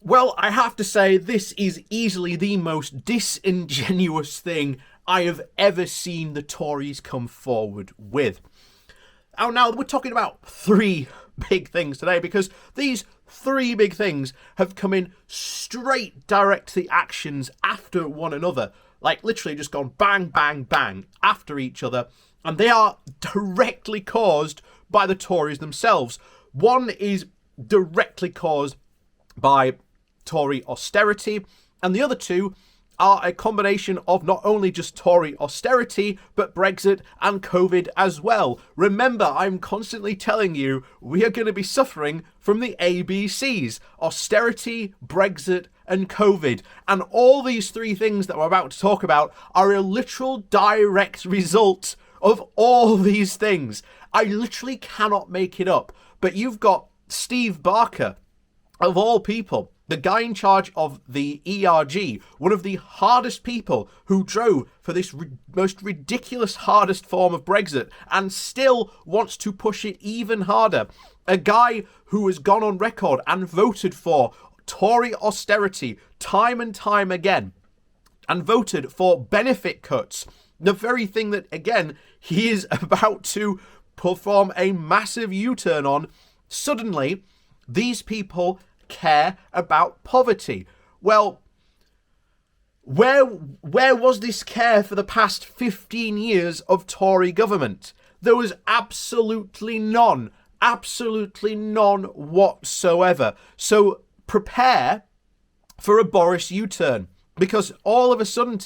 Well, I have to say, this is easily the most disingenuous thing I have ever seen the Tories come forward with. Oh, now we're talking about three big things today, because these three big things have come in straight direct to the actions after one another. Like, literally just gone bang, bang, bang after each other. And they are directly caused by the Tories themselves. One is directly caused by Tory austerity, and the other two are a combination of not only just Tory austerity, but Brexit and COVID as well. Remember, I'm constantly telling you, we are going to be suffering from the ABCs: austerity, Brexit, and COVID. And all these three things that we're about to talk about are a literal direct result of all these things. I literally cannot make it up. But you've got Steve Barker, of all people, the guy in charge of the ERG, one of the hardest people who drove for this most ridiculous, hardest form of Brexit, and still wants to push it even harder. A guy who has gone on record and voted for Tory austerity time and time again, and voted for benefit cuts. The very thing that, again, he is about to perform a massive U-turn on. Suddenly, these people care about poverty. Well, where was this care for the past 15 years of Tory government? There was absolutely none whatsoever. So prepare for a Boris U-turn, because all of a sudden,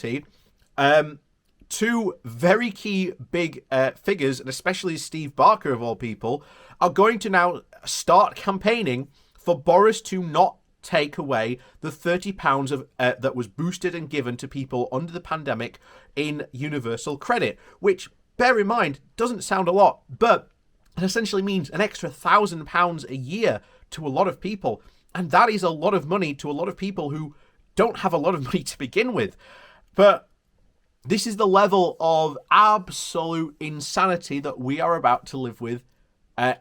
two very key big figures, and especially Steve Barker of all people, are going to now start campaigning for Boris to not take away the £30 of that was boosted and given to people under the pandemic in universal credit, which, bear in mind, doesn't sound a lot, but it essentially means an extra £1,000 a year to a lot of people. And that is a lot of money to a lot of people who don't have a lot of money to begin with. But this is the level of absolute insanity that we are about to live with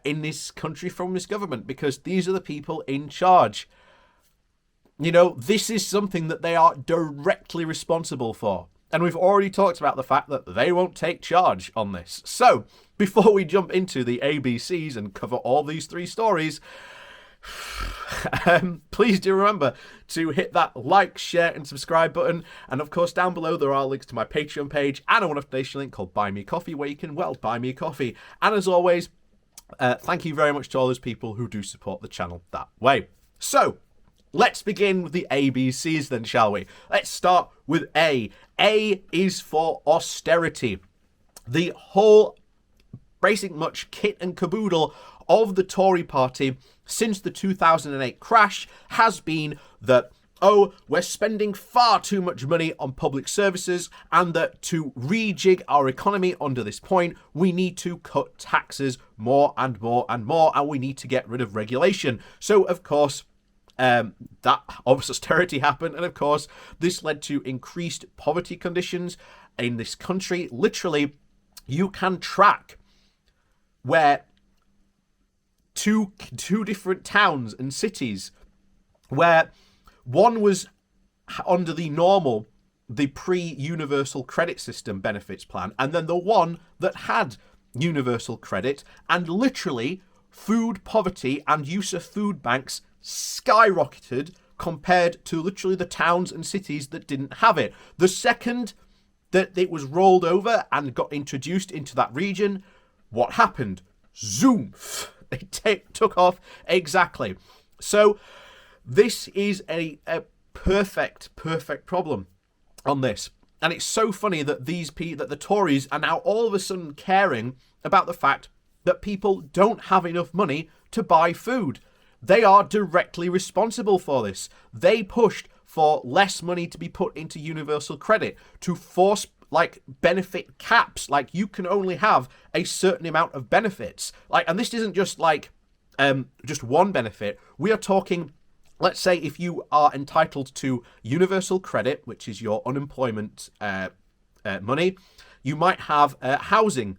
in this country from this government, because these are the people in charge. You know, this is something that they are directly responsible for. And we've already talked about the fact that they won't take charge on this. So, before we jump into the ABCs and cover all these three stories, please do remember to hit that like, share, and subscribe button. And of course, down below there are links to my Patreon page and a one-off donation link called Buy Me Coffee, where you can, well, buy me a coffee. And as always, thank you very much to all those people who do support the channel that way. So, let's begin with the ABCs then, shall we? Let's start with A. A is for austerity. The whole basic much kit and caboodle of the Tory party since the 2008 crash has been that, oh, we're spending far too much money on public services, and that to rejig our economy under this point, we need to cut taxes more and more and more, and we need to get rid of regulation. So, of course, that obvious austerity happened, and of course, this led to increased poverty conditions in this country. Literally, you can track where two different towns and cities, where one was under the pre-universal credit system benefits plan, and then the one that had universal credit, and literally food poverty and use of food banks skyrocketed compared to literally the towns and cities that didn't have it. The second that it was rolled over and got introduced into that region, what happened? Zoom! It took off exactly. So this is a perfect problem on this. And it's so funny that that the Tories are now all of a sudden caring about the fact that people don't have enough money to buy food. They are directly responsible for this. They pushed for less money to be put into universal credit, to force benefit caps, like you can only have a certain amount of benefits. And this isn't just just one benefit. We are talking, let's say if you are entitled to universal credit, which is your unemployment money, you might have housing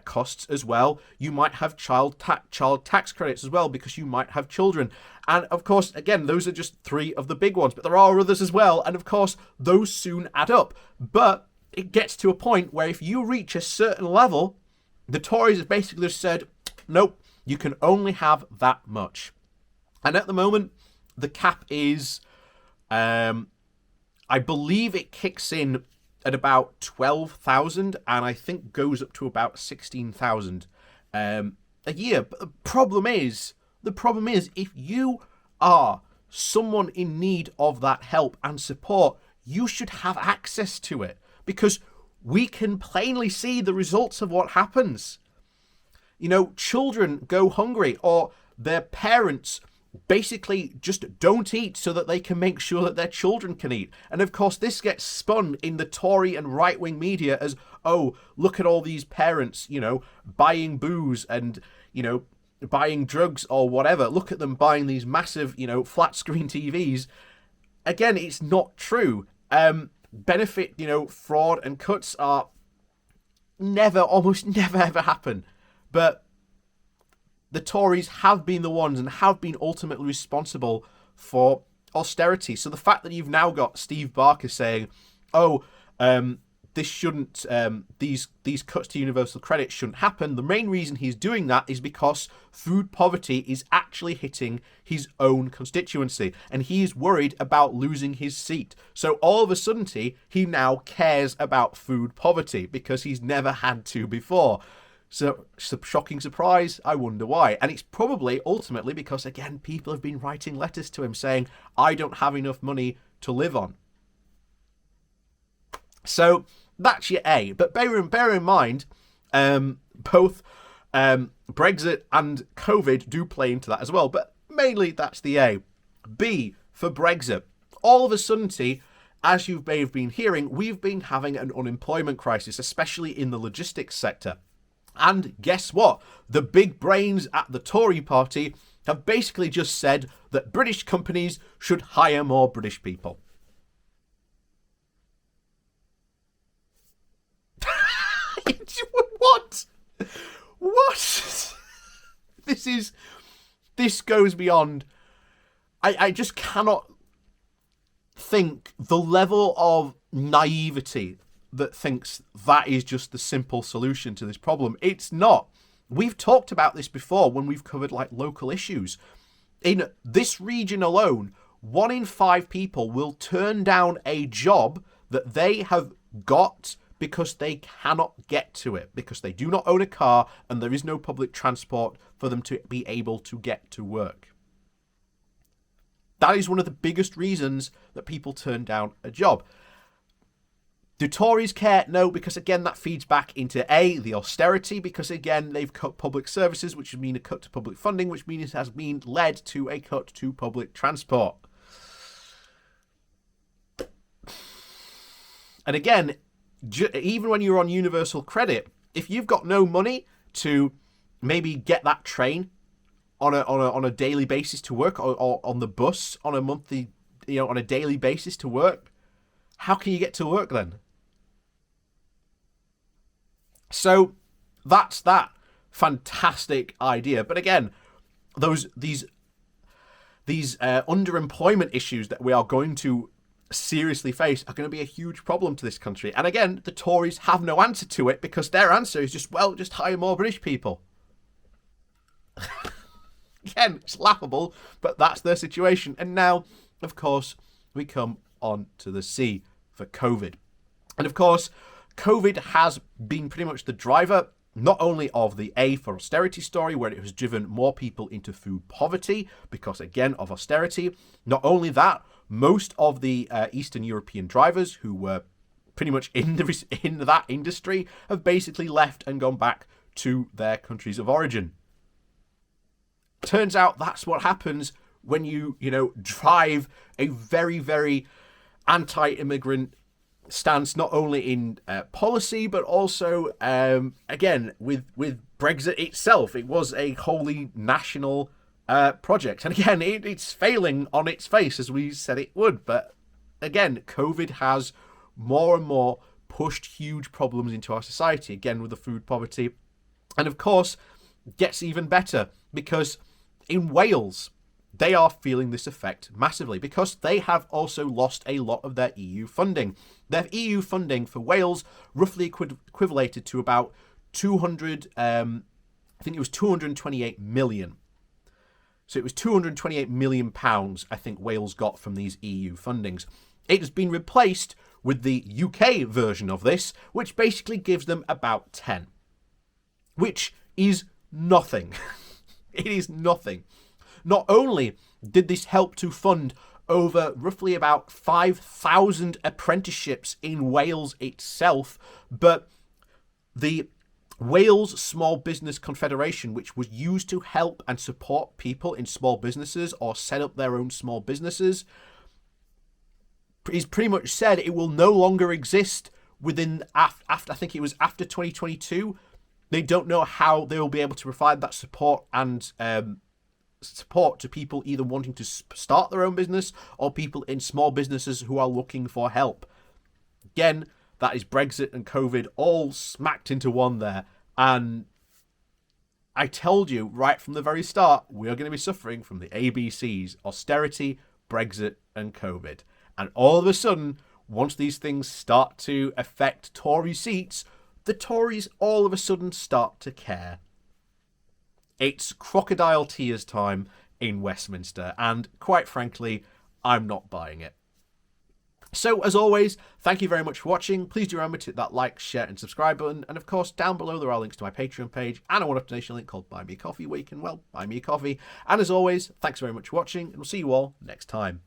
costs as well. You might have child tax credits as well because you might have children. And of course, again, those are just three of the big ones, but there are others as well. And of course, those soon add up. But it gets to a point where if you reach a certain level, the Tories have basically just said, nope, you can only have that much. And at the moment, the cap is, I believe it kicks in at about 12,000 and I think goes up to about 16,000 a year. But the problem is, if you are someone in need of that help and support, you should have access to it, because we can plainly see the results of what happens. You know, children go hungry, or their parents basically just don't eat so that they can make sure that their children can eat. And of course, this gets spun in the Tory and right-wing media as, oh, look at all these parents, you know, buying booze and, you know, buying drugs or whatever. Look at them buying these massive, you know, flat screen TVs. Again, it's not true. Benefit, you know, fraud and cuts are almost never ever happen. But the Tories have been the ones and have been ultimately responsible for austerity. So the fact that you've now got Steve Barker saying, oh, this shouldn't, these cuts to universal credit shouldn't happen. The main reason he's doing that is because food poverty is actually hitting his own constituency, and he's worried about losing his seat. So all of a sudden, he now cares about food poverty because he's never had to before. So, shocking surprise, I wonder why. And it's probably ultimately because, again, people have been writing letters to him saying, I don't have enough money to live on. So that's your A. But bear in mind, both Brexit and COVID do play into that as well. But mainly that's the A. B, for Brexit. All of a sudden, as you may have been hearing, we've been having an unemployment crisis, especially in the logistics sector. And guess what? The big brains at the Tory party have basically just said that British companies should hire more British people. What? This goes beyond. I just cannot think the level of naivety that thinks that is just the simple solution to this problem. It's not. We've talked about this before when we've covered like local issues. In this region alone, 1 in 5 people will turn down a job that they have got because they cannot get to it, because they do not own a car and there is no public transport for them to be able to get to work. That is one of the biggest reasons that people turn down a job. Do Tories care? No, because again, that feeds back into A, the austerity, because again, they've cut public services, which would mean a cut to public funding, which means it has been led to a cut to public transport. And again, even when you're on universal credit, if you've got no money to maybe get that train on a daily basis to work, or on the bus on a monthly, on a daily basis to work, how can you get to work then? So that's that fantastic idea. But again, these underemployment issues that we are going to seriously face are going to be a huge problem to this country. And again, the Tories have no answer to it, because their answer is just hire more British people. Again, it's laughable, but that's their situation. And now, of course, we come on to the C for COVID. And of course, COVID has been pretty much the driver, not only of the A for austerity story, where it has driven more people into food poverty because, again, of austerity. Not only that, most of the Eastern European drivers who were pretty much in that industry have basically left and gone back to their countries of origin. Turns out that's what happens when you drive a very, very anti-immigrant stance, not only in policy, but also, again, with Brexit itself. It was a wholly national project. And again, it's failing on its face, as we said it would. But again, COVID has more and more pushed huge problems into our society. Again, with the food poverty, And of course, gets even better because in Wales, they are feeling this effect massively because they have also lost a lot of their EU funding. Their EU funding for Wales roughly equivalated to about 228 million. So it was 228 million pounds, I think Wales got from these EU fundings. It has been replaced with the UK version of this, which basically gives them about 10, which is nothing. It is nothing. Not only did this help to fund over roughly about 5,000 apprenticeships in Wales itself, but the Wales Small Business Confederation, which was used to help and support people in small businesses or set up their own small businesses, is pretty much said it will no longer exist within after I think it was after 2022. They don't know how they will be able to provide that support and support to people either wanting to start their own business or people in small businesses who are looking for help. Again, that is Brexit and COVID all smacked into one there. And I told you right from the very start, we are going to be suffering from the ABCs: austerity, Brexit, and COVID. And all of a sudden, once these things start to affect Tory seats, the Tories all of a sudden start to care. It's crocodile tears time in Westminster, and quite frankly, I'm not buying it. So, as always, thank you very much for watching. Please do remember to hit that like, share, and subscribe button. And of course, down below there are links to my Patreon page and a one-off donation link called Buy Me a Coffee, where you can, well, buy me a coffee. And as always, thanks very much for watching, and we'll see you all next time.